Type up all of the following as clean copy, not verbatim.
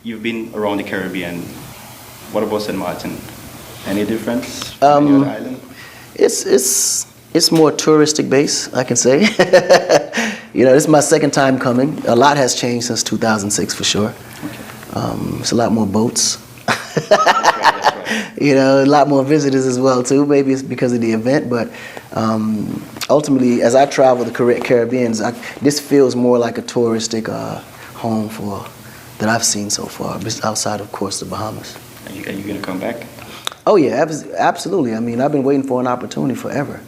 you've been around the Caribbean. What about St. Martin? Any difference from any other island? It's more touristic base, I can say. This is my second time coming. A lot has changed since 2006 for sure. Okay. It's a lot more boats. That's right. A lot more visitors as well too. Maybe it's because of the event, but ultimately, as I travel the Caribbean, this feels more like a touristic home that I've seen so far, outside, of course, the Bahamas. Are you going to come back? Oh yeah, absolutely. I mean, I've been waiting for an opportunity forever.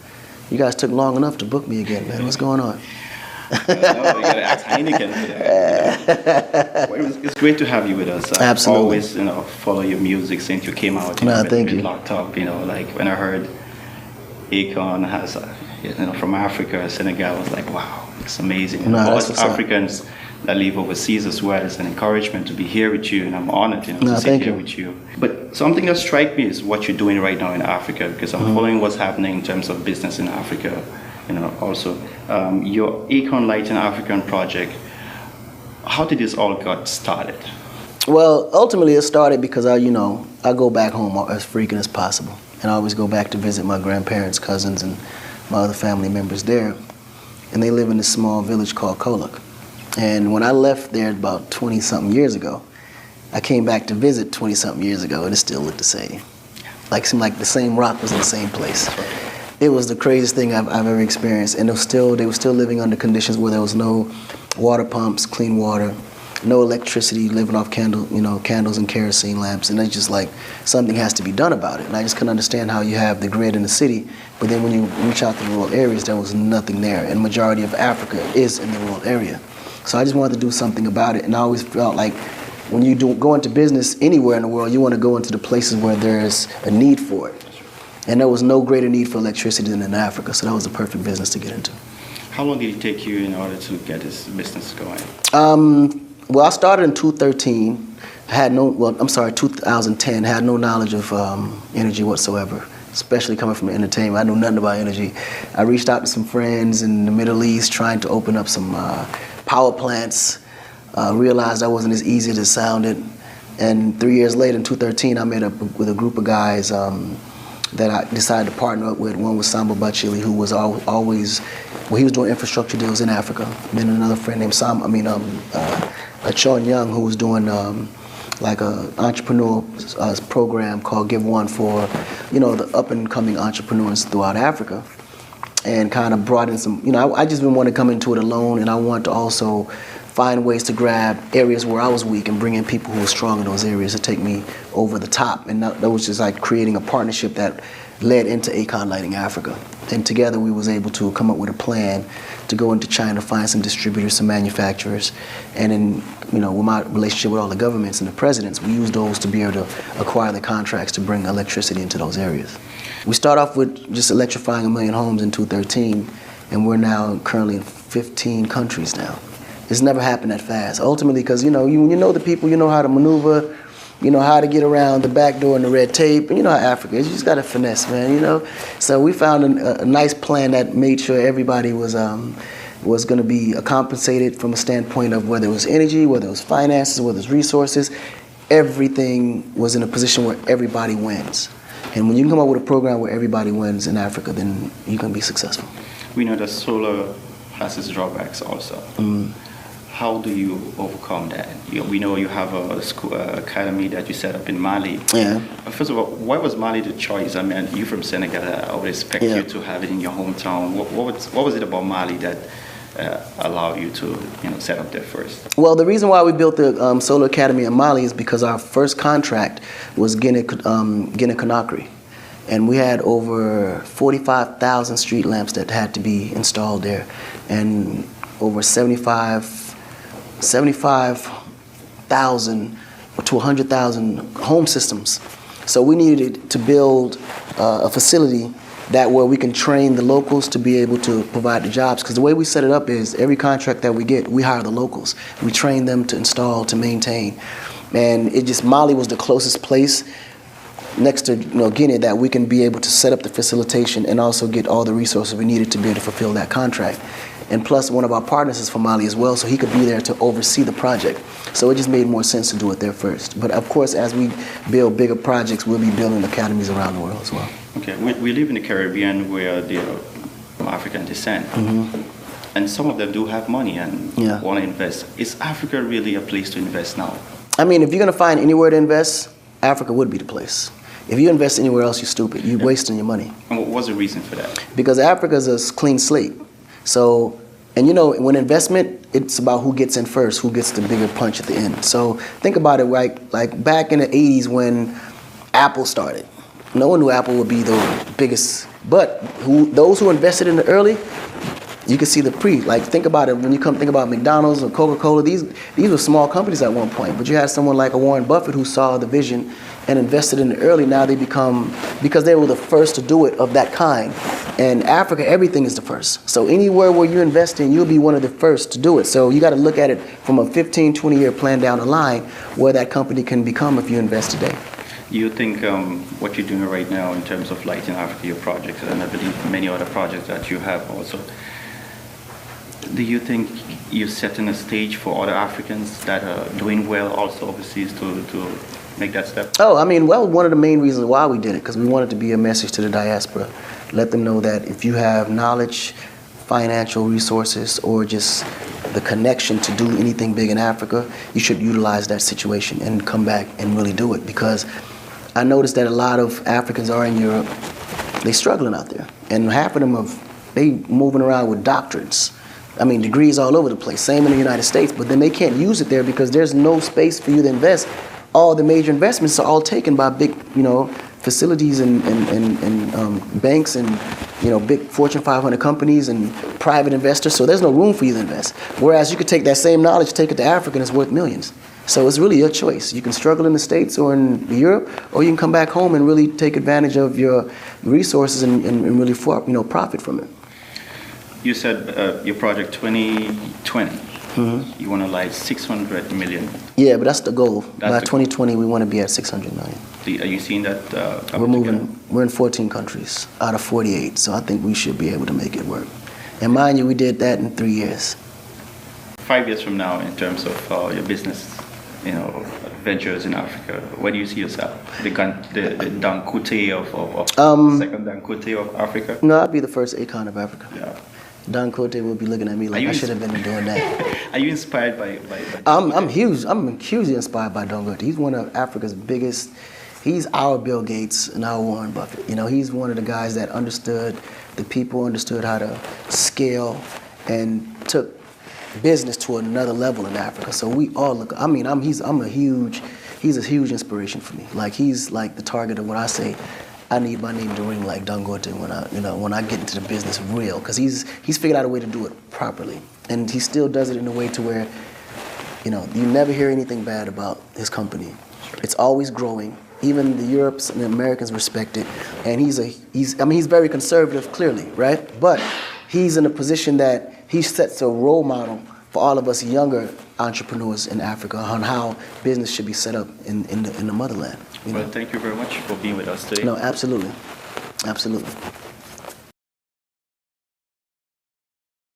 You guys took long enough to book me again, man. What's going on? No, you got to ask Heineken for that. Well, it's great to have you with us. Absolutely. Always, follow your music since you came out. Thank you. Locked up, like when I heard Acon has, from Africa, Senegal, I was like, wow, it's amazing. No, all us Africans that live overseas as well, it's an encouragement to be here with you, and I'm honored, to sit here with you. But something that strikes me is what you're doing right now in Africa, because I'm following what's happening in terms of business in Africa. Also, your Acon Lighting African project, how did this all got started? Well, ultimately it started because I go back home as frequent as possible. And I always go back to visit my grandparents, cousins, and my other family members there. And they live in this small village called Kolak. And when I left there about 20-something years ago, I came back to visit 20-something years ago, and it still looked the same. It seemed like the same rock was in the same place. It was the craziest thing I've ever experienced, and they were still living under conditions where there was no water pumps, clean water, no electricity, living off candles and kerosene lamps, and it's just like something has to be done about it. And I just couldn't understand how you have the grid in the city, but then when you reach out to the rural areas, there was nothing there, and the majority of Africa is in the rural area. So I just wanted to do something about it, and I always felt like when you go into business anywhere in the world, you want to go into the places where there's a need for it. And there was no greater need for electricity than in Africa, so that was the perfect business to get into. How long did it take you in order to get this business going? Well, I started in 2013. 2010. Had no knowledge of energy whatsoever, especially coming from entertainment. I knew nothing about energy. I reached out to some friends in the Middle East trying to open up some power plants. Realized I wasn't as easy as it sounded. And 3 years later, in 2013, I met up with a group of guys that I decided to partner up with. One was Samba Bachili, who was he was doing infrastructure deals in Africa. And then another friend named Sean Young, who was doing like a entrepreneur program called Give One for, the up and coming entrepreneurs throughout Africa. And kind of brought in some, I just didn't want to come into it alone, and I wanted to also find ways to grab areas where I was weak and bring in people who were strong in those areas to take me over the top. And that was just like creating a partnership that led into Acon Lighting Africa. And together we was able to come up with a plan to go into China, find some distributors, some manufacturers, and then, with my relationship with all the governments and the presidents, we used those to be able to acquire the contracts to bring electricity into those areas. We start off with just electrifying 1 million homes in 2013, and we're now currently in 15 countries now. It's never happened that fast. Ultimately, because you know the people, you know how to maneuver, you know how to get around the back door and the red tape, and you know how Africa is. You just got to finesse, man. So we found a nice plan that made sure everybody was going to be compensated from a standpoint of whether it was energy, whether it was finances, whether it was resources. Everything was in a position where everybody wins. And when you can come up with a program where everybody wins in Africa, then you can be successful. We know that solar has its drawbacks also. How do you overcome that? We know you have a school academy that you set up in Mali. Yeah. First of all, why was Mali the choice? I mean, you're from Senegal. I would expect you to have it in your hometown. What was it about Mali that allowed you to set up there first? Well, the reason why we built the Solar Academy in Mali is because our first contract was Guinea-Conakry. And we had over 45,000 street lamps that had to be installed there, and over 75,000 to 100,000 home systems. So we needed to build a facility where we can train the locals to be able to provide the jobs. Because the way we set it up is every contract that we get, we hire the locals. We train them to install, to maintain. And Mali was the closest place next to Guinea that we can be able to set up the facilitation and also get all the resources we needed to be able to fulfill that contract. And plus, one of our partners is from Mali as well, so he could be there to oversee the project. So it just made more sense to do it there first. But of course, as we build bigger projects, we'll be building academies around the world as well. Okay, we live in the Caribbean where they are from African descent. And some of them do have money and want to invest. Is Africa really a place to invest now? I mean, if you're going to find anywhere to invest, Africa would be the place. If you invest anywhere else, you're stupid. You're wasting your money. And what was the reason for that? Because Africa is a clean slate. So, and you know, when investment, it's about who gets in first, who gets the bigger punch at the end. So think about it, like back in the 80s when Apple started. No one knew Apple would be the biggest, but those who invested in the early, you can see the like think about it when you come think about McDonald's or Coca-Cola, these were small companies at one point, but you had someone like a Warren Buffett who saw the vision and invested in it early. Now they become, because they were the first to do it of that kind. And Africa, everything is the first. So anywhere where you invest in, you'll be one of the first to do it. So you got to look at it from a 15, 20-year plan down the line where that company can become if you invest today. You think what you're doing right now in terms of Lighting Africa, your projects, and I believe many other projects that you have also, do you think you're setting a stage for other Africans that are doing well also overseas to make that step? Oh, I mean, well, one of the main reasons why we did it, because we wanted to be a message to the diaspora. Let them know that if you have knowledge, financial resources, or just the connection to do anything big in Africa, you should utilize that situation and come back and really do it. Because I noticed that a lot of Africans are in Europe, they're struggling out there. And half of them, they moving around with doctorates. I mean, degrees all over the place, same in the United States, but then they can't use it there because there's no space for you to invest. All the major investments are all taken by big, facilities and banks and, big Fortune 500 companies and private investors, so there's no room for you to invest. Whereas you could take that same knowledge, take it to Africa, and it's worth millions. So it's really your choice. You can struggle in the States or in Europe, or you can come back home and really take advantage of your resources and really profit from it. You said your project 2020, you want to light 600 million. Yeah, but that's the goal. By 2020, we want to be at 600 million. Are you seeing that? We're moving. We're in 14 countries out of 48, so I think we should be able to make it work. And mind you, we did that in 3 years. 5 years from now, in terms of your business, ventures in Africa, where do you see yourself? The Dangote of second Dangote of Africa? No, I'd be the first Acon of Africa. Yeah. Dangote will be looking at me like I should have been doing that. Are you inspired by I'm hugely inspired by Dangote. He's one of Africa's biggest. He's our Bill Gates and our Warren Buffett. He's one of the guys that understood the people, understood how to scale, and took business to another level in Africa. So we all look. I mean, he's a huge inspiration for me. Like he's like the target of what I say. I need my name to ring like Dangote when I get into the business real, because he's figured out a way to do it properly, and he still does it in a way to where you never hear anything bad about his company. It's always growing. Even the Europeans and the Americans respect it, and he's very conservative, clearly, right? But he's in a position that he sets a role model for all of us younger entrepreneurs in Africa on how business should be set up in the motherland. Well, thank you very much for being with us today. No, absolutely. Absolutely.